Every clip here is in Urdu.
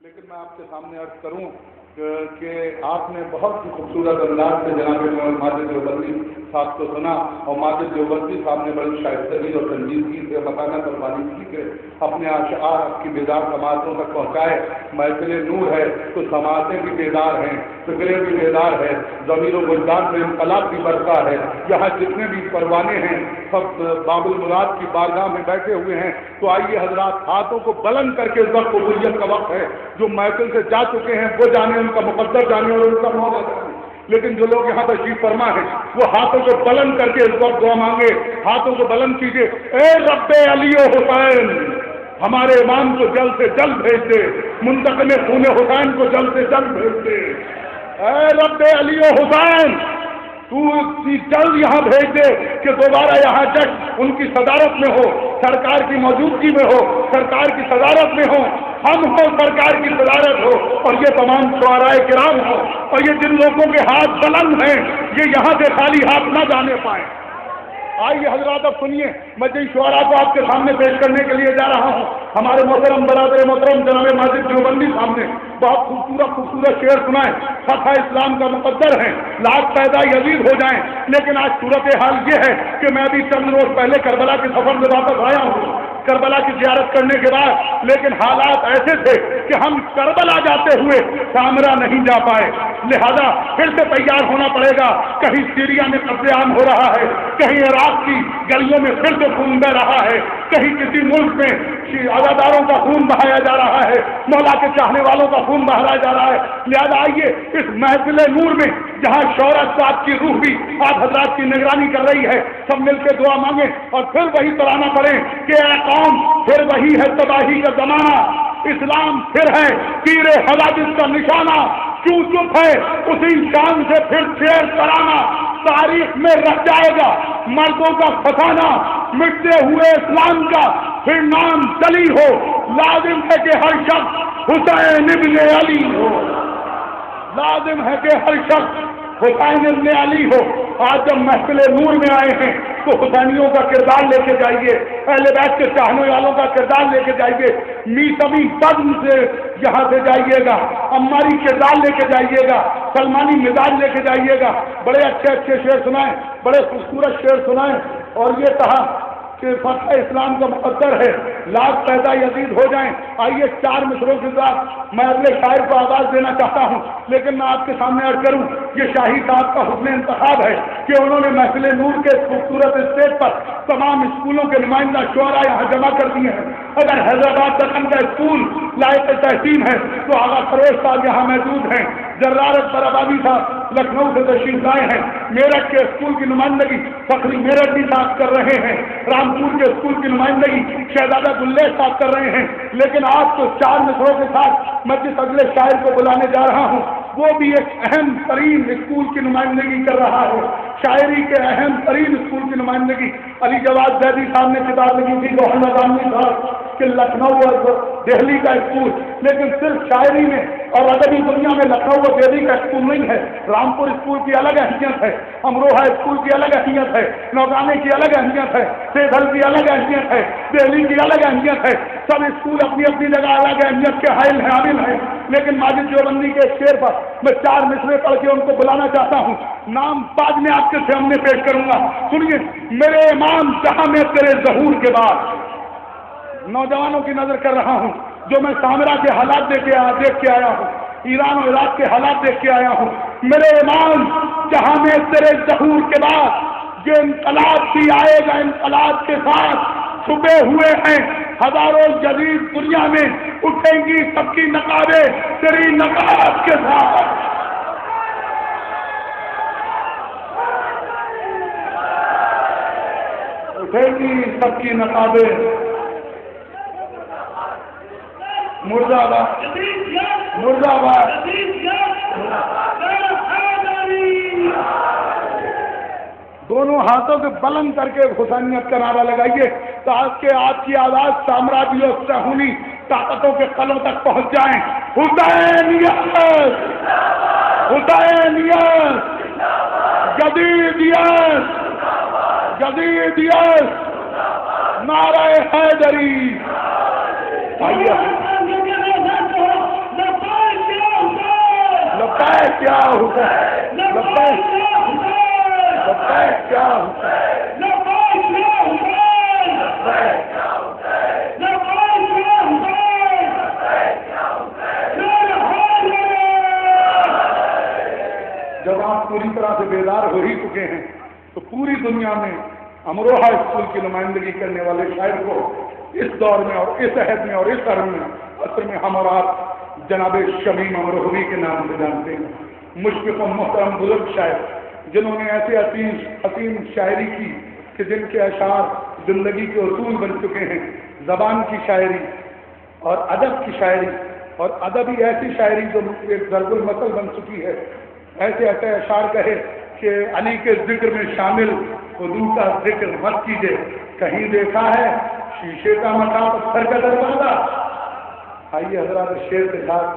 لیکن میں آپ کے سامنے عرض کروں کہ آپ نے بہت ہی خوبصورت انداز سے جناب ماجد دیوبندی صاحب کو سنا، اور ماجد دیوبندی صاحب نے بڑی شائستگی اور سنجیدگی سے بتانا قربانی کی کہ اپنے اشعار آپ کی بیدار سماعتوں تک پہنچائے۔ محفل نور ہے تو سماعتیں بھی بیدار ہیں، فکریں بھی بیدار ہے، ضمیر و وجدان میں انقلاب بھی برپا ہے۔ یہاں جتنے بھی پروانے ہیں سب باب المراد کی بارگاہ میں بیٹھے ہوئے ہیں، تو آئیے حضرات ہاتھوں کو بلند کر کے اس وقت قبولیت کا وقت ہے۔ جو محفل سے جا چکے ہیں وہ جانے، ان کا مقدر جانے اور ان کا موقع جانے، لیکن جو لوگ یہاں تشریف فرما ہیں وہ ہاتھوں کو بلند کر کے اس وقت دعا مانگے۔ ہاتھوں کو بلند کیجیے۔ اے رب علی و حسین، ہمارے امام کو جلد سے جلد بھیج دے، منتقم خون حسین کو جلد سے جلد بھیج دے۔ اے رب علی و حسین، تو جلد یہاں بھیج دے کہ دوبارہ یہاں جشن ان کی صدارت میں ہو، سرکار کی موجودگی میں ہو، سرکار کی صدارت میں ہو، ہم ہو، سرکار کی صدارت ہو، اور یہ تمام شعراء کرام ہو، اور یہ جن لوگوں کے ہاتھ بلند ہیں یہ یہاں سے خالی ہاتھ نہ جانے پائیں۔ آئیے حضرات اب سنیے، میں جن شعراء کو آپ کے سامنے پیش کرنے کے لیے جا رہا ہوں، ہمارے محترم برادر محترم جناب ماجد دیوبندی صاحب نے بہت خوبصورت شعر سنائے۔ فتح اسلام کا مقدر ہے، لاکھ پیدا یزید ہو جائیں، لیکن آج صورتحال یہ ہے کہ میں ابھی چند روز پہلے کربلا کے سفر سے واپس آیا ہوں، کربلا کی زیارت کرنے کے بعد، لیکن حالات ایسے تھے کہ ہم کربلا جاتے ہوئے سامرا نہیں جا پائے، لہذا پھر سے تیار ہونا پڑے گا۔ کہیں سیریا میں قتل عام ہو رہا ہے، کہیں عراق کی گلیوں میں پھر سے خون بہ رہا ہے، کہیں کسی ملک میں عزاداروں کا خون بہایا جا رہا ہے، مولا کے چاہنے والوں کا خون بہایا جا رہا ہے۔ لہذا آئیے اس محفل نور میں جہاں شہرت صاحب کی روح بھی آپ حضرات کی نگرانی کر رہی ہے، سب مل کے دعا مانگیں اور پھر وہی ترانہ پڑھیں کہ اے قوم پھر وہی ہے تباہی کا زمانہ، اسلام پھر ہے تیر حوادث کا نشانہ، کیوں چپ ہے اسی شان سے پھر شعر ترانہ، تاریخ میں رہ جائے گا مردوں کا فسانہ، مٹتے ہوئے اسلام کا پھر نام چلی ہو، لازم ہے کہ ہر شخص حسین ابن علی ہو، لازم ہے کہ ہر شخص حسین ابن علی ہو۔ آج جب محفل نور میں آئے ہیں تو حسینیوں کا کردار لے کے جائیے، اہل بیت کے چاہنے والوں کا کردار لے کے جائیے، میسمی بدن سے یہاں سے جائیے گا، عماری کردار لے کے جائیے گا، سلمانی مزاج لے کے جائیے گا۔ بڑے اچھے اچھے شعر سنائیں، بڑے خوبصورت شعر سنائیں، اور یہ کہا کہ فتح اسلام کا مقدر ہے لاکھ پیدا یزید ہو جائیں۔ آئیے چار مصروں کے ساتھ میں اگلے شاعر کو آواز دینا چاہتا ہوں، لیکن میں آپ کے سامنے عرض کروں یہ شاہی صاحب کا حسن انتخاب ہے کہ انہوں نے محفل نور کے خوبصورت اسٹیج پر تمام اسکولوں کے نمائندہ شعراء یہاں جمع کر دیے ہیں۔ اگر حیدرآباد دکن کا اسکول لائق تحسین ہے تو آغا فروز صاحب یہاں موجود ہیں، جرار اکبر آبادی صاحب لکھنؤ سے تشریف لائے ہیں، میرٹھ کے اسکول کی نمائندگی فخری میرٹھ جی صاحب کر رہے ہیں، رامپور کے اسکول کی نمائندگی شہزادہ گلیش صاحب کر رہے ہیں۔ لیکن آج تو چار مصروں کے ساتھ میں جس اگلے شاعر کو بلانے جا رہا ہوں وہ بھی ایک اہم ترین اسکول کی نمائندگی کر رہا ہے، شاعری کے اہم ترین اسکول کی نمائندگی علی جواد زیدی صاحب نے کتاب لکھی تھی گوہر نظامی صاحب کہ لکھنؤ اور دہلی کا اسکول، لیکن صرف شاعری میں اور ادبی دنیا میں لکھنؤ اور دہلی کا اسکول نہیں ہے، رامپور اسکول کی الگ اہمیت ہے، امروہہ اسکول کی الگ اہمیت ہے، نوگانے کی الگ اہمیت ہے، سیدھل کی الگ اہمیت ہے، دہلی کی الگ اہمیت ہے۔ سب اسکول اپنی اپنی جگہ الگ اہمیت کے حائل ہیں، عامل ہیں، لیکن ماجد دیوبندی کے شعر پر میں چار مصرے پڑھ کے ان کو بلانا چاہتا ہوں، نام بعد میں آپ کے سامنے پیش کروں گا۔ سنیے، میرے امام جہاں میں تیرے ظہور کے بعد، نوجوانوں کی نظر کر رہا ہوں جو میں سامرا کے حالات دیکھ کے آیا ہوں، ایران اور عراق کے حالات دیکھ کے آیا ہوں، میرے امام جہاں میں تیرے ظہور کے بعد یہ انقلاب بھی آئے گا، انقلاب کے ساتھ چھپے ہوئے ہیں ہزاروں جدید دنیا میں، اٹھیں گی سب کی نقابیں تیری نقاب کے ساتھ، اٹھیں گی سب کی نقابیں۔ مرد آباد، مرد آباد۔ دونوں ہاتھوں سے بلند کر کے حسینیت کا نعرہ لگائیے تاکہ آپ کی آواز سامراجی اور صہیونی طاقتوں کے قلوں تک پہنچ جائیں۔ حسینیت، حسینیت، جدیدیت، جدیدیت، نعرہ حیدری۔ لبیک یا حسین، لبیک لبیک یا حسین، لبیک یا حسین، لبیک لبیک یا حسین، جب آپ پوری طرح سے بیدار ہو ہی چکے ہیں تو پوری دنیا میں امروہہ اسکول کی نمائندگی کرنے والے شاعر کو اس دور میں اور اس عہد میں اور اس عصر میں ہم اور آپ جناب شمیم امروہوی کے نام سے جانتے ہیں، مشفق و محترم بزرگ شاعر جنہوں نے ایسے حسین شاعری کی کہ جن کے اشعار زندگی کے اصول بن چکے ہیں، زبان کی شاعری اور ادب کی شاعری اور ادبی ایسی شاعری جو ایک ضرب المثل بن چکی ہے۔ ایسے ایسے اشعار کہے کہ علی کے ذکر میں شامل خدو کا ذکر مت کیجیے، کہیں دیکھا ہے شیشے کا مقام پتھر کا دروازہ۔ آئیے حضرات شعر کے ساتھ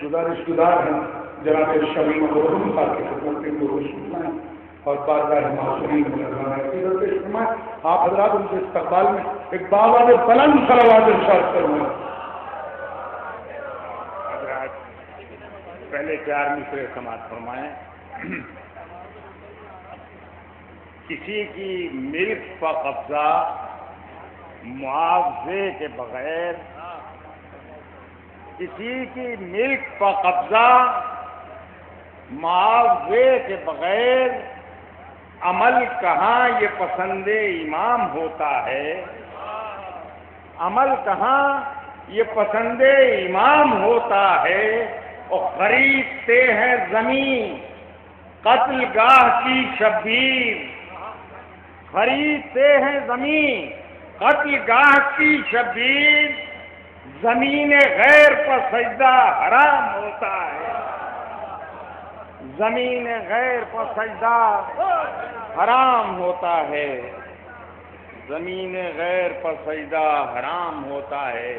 گزارش گزار ہیں جناب شمیم امروہوی صاحب کی خدمت میں گزارش فرمائیں اور بارگاہ معصومین میں نذرانہ عقیدت پیش فرمائیں۔ آپ حضرات ان کے استقبال میں ایک باواد بلند صلوات ارشاد فرمائیں۔ پہلے 4 مصرے سماعت فرمائیں۔ کسی کی ملک پر قبضہ معاوضے کے بغیر، کسی کی ملک پر قبضہ معاوضے کے بغیر عمل کہاں یہ پسند امام ہوتا ہے، عمل کہاں یہ پسند امام ہوتا ہے۔ اور خریدتے ہیں زمین قتل گاہ کی شبیر، خریدتے ہیں زمین قتل گاہ کی شبیر، زمین غیر پر سجدہ حرام ہوتا ہے، زمین غیر پر سجدہ حرام ہوتا ہے، زمین غیر پر سجدہ حرام ہوتا ہے۔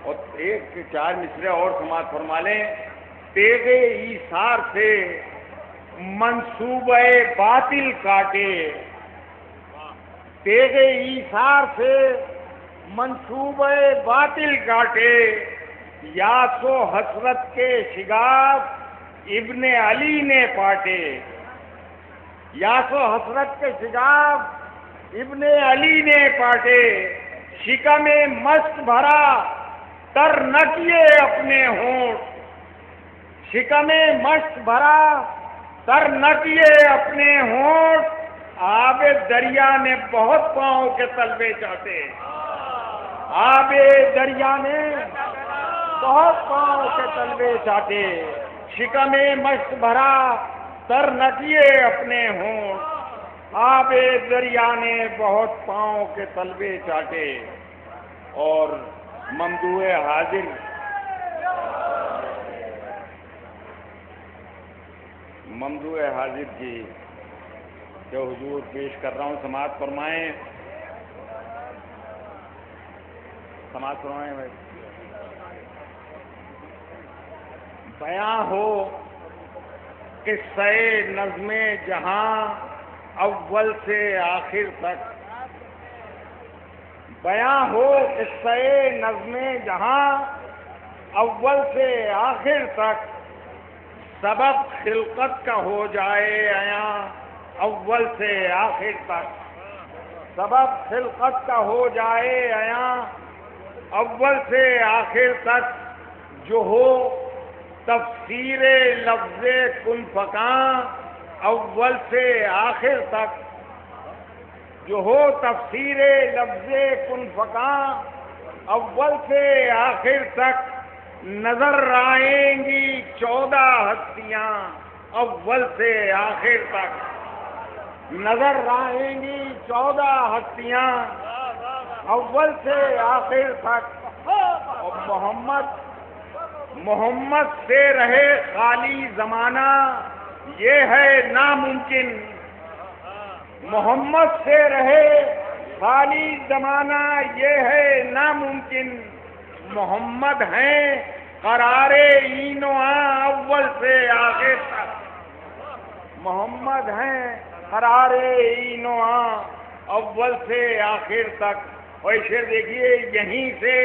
اور ایک 4 مصرے اور سماعت فرما لیں۔ تیغ ایثار سے منصوبہ باطل کاٹے، تیغ ایثار سے منصوبہ باطل کاٹے، یاس و حسرت کے شگاف ابن علی نے پاٹے، یاس و حسرت کے شگاف ابن علی نے پاٹے، شکم مست بھرا تر نہ کیے اپنے ہونٹ، شکم مست بھرا تر نہ کیے اپنے ہونٹ، آب دریا نے بہت پاؤں کے تلوے چاٹے، آب دریا نے بہت پاؤں کے تلوے چاٹے، شکم مست بھرا تر نہ کیے اپنے ہونٹ، آب دریا نے بہت پاؤں کے تلوے چاٹے۔ اور ممدوح حاضر کی جو حضور پیش کر رہا ہوں سماعت فرمائیں، سماعت فرمائیں بھائی۔ بیاں ہو قصہ نظم جہاں اول سے آخر تک، بیاں ہو قصہ نظم جہاں اول سے آخر تک، سبب خلقت کا ہو جائے عیاں اول سے آخر تک، سبب خلقت کا ہو جائے عیاں اول سے آخر تک، جو ہو تفسیر لفظ کن فکاں اول سے آخر تک، جو ہو تفسیر لفظ کن فکاں اول سے آخر تک، نظر آئیں گی 14 ہستیاں اول سے آخر تک، نظر آئیں گی 14 ہستیاں اول سے آخر تک۔ اور محمد سے رہے خالی زمانہ یہ ہے ناممکن، محمد سے رہے خالی زمانہ یہ ہے ناممکن، محمد ہیں قرار این و آں اول سے آخر تک، محمد ہیں قرار این و آں اول سے آخر تک۔ اور شعر دیکھیے، یہیں سے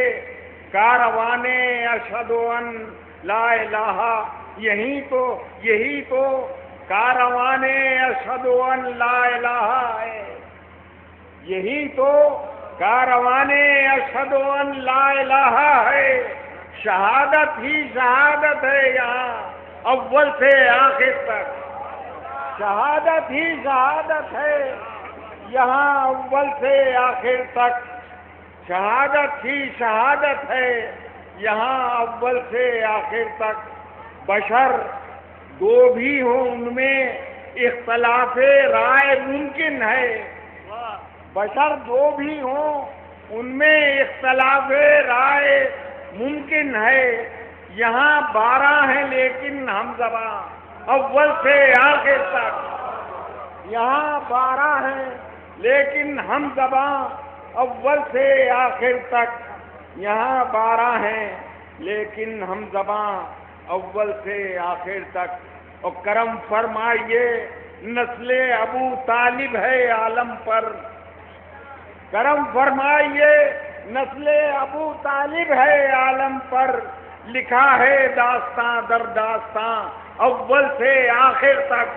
کاروانے اشہد ان لا الہ یہی تو کاروان اشہد ان لا الہ ہے، یہی تو کاروان اشہد ان لا الہ ہے، شہادت ہی شہادت ہے یہاں اول سے آخر تک، شہادت ہی شہادت ہے یہاں اول سے آخر تک، شہادت ہی شہادت ہے یہاں اول سے آخر تک، بشر دو بھی ہوں ان میں اختلاف رائے ممکن ہے، بشر دو بھی ہوں ان میں اختلاف رائے ممکن ہے، یہاں 12 ہیں لیکن ہم زباں اول سے آخر تک، یہاں 12 ہیں لیکن ہم زباں اول سے آخر تک، یہاں 12 ہیں لیکن ہم زباں اول سے آخر تک، اور کرم فرمائیے نسل ابو طالب ہے عالم پر، کرم فرمائیے نسل ابو طالب ہے عالم پر، لکھا ہے داستاں در داستاں اول سے آخر تک،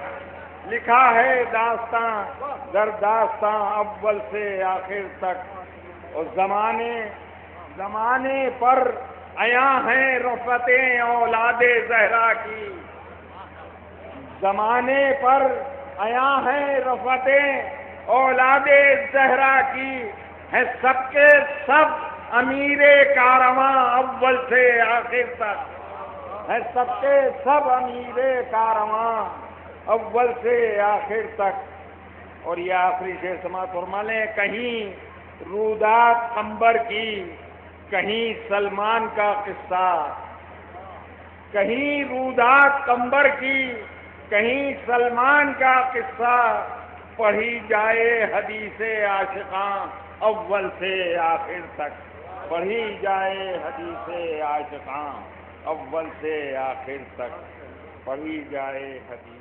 لکھا ہے داستاں در داستاں اول سے آخر تک، اور زمانے پر عیاں ہیں رفتیں اولاد زہرا کی، زمانے پر عیاں ہیں رفتیں اولاد زہرا کی، ہے سب کے سب امیر کارواں اول سے آخر تک، ہے سب کے سب امیر کارواں اول سے آخر تک۔ اور یہ آخری شعر سماعت فرما لیں، کہیں رودات عنبر کی، کہیں سلمان کا قصہ، کہیں رودات عنبر کی، کہیں سلمان کا قصہ، پڑھی جائے حدیث عاشقاں اول سے آخر تک، پڑھی جائے حدیث عاشقاں اول سے آخر تک، پڑھی جائے حدیث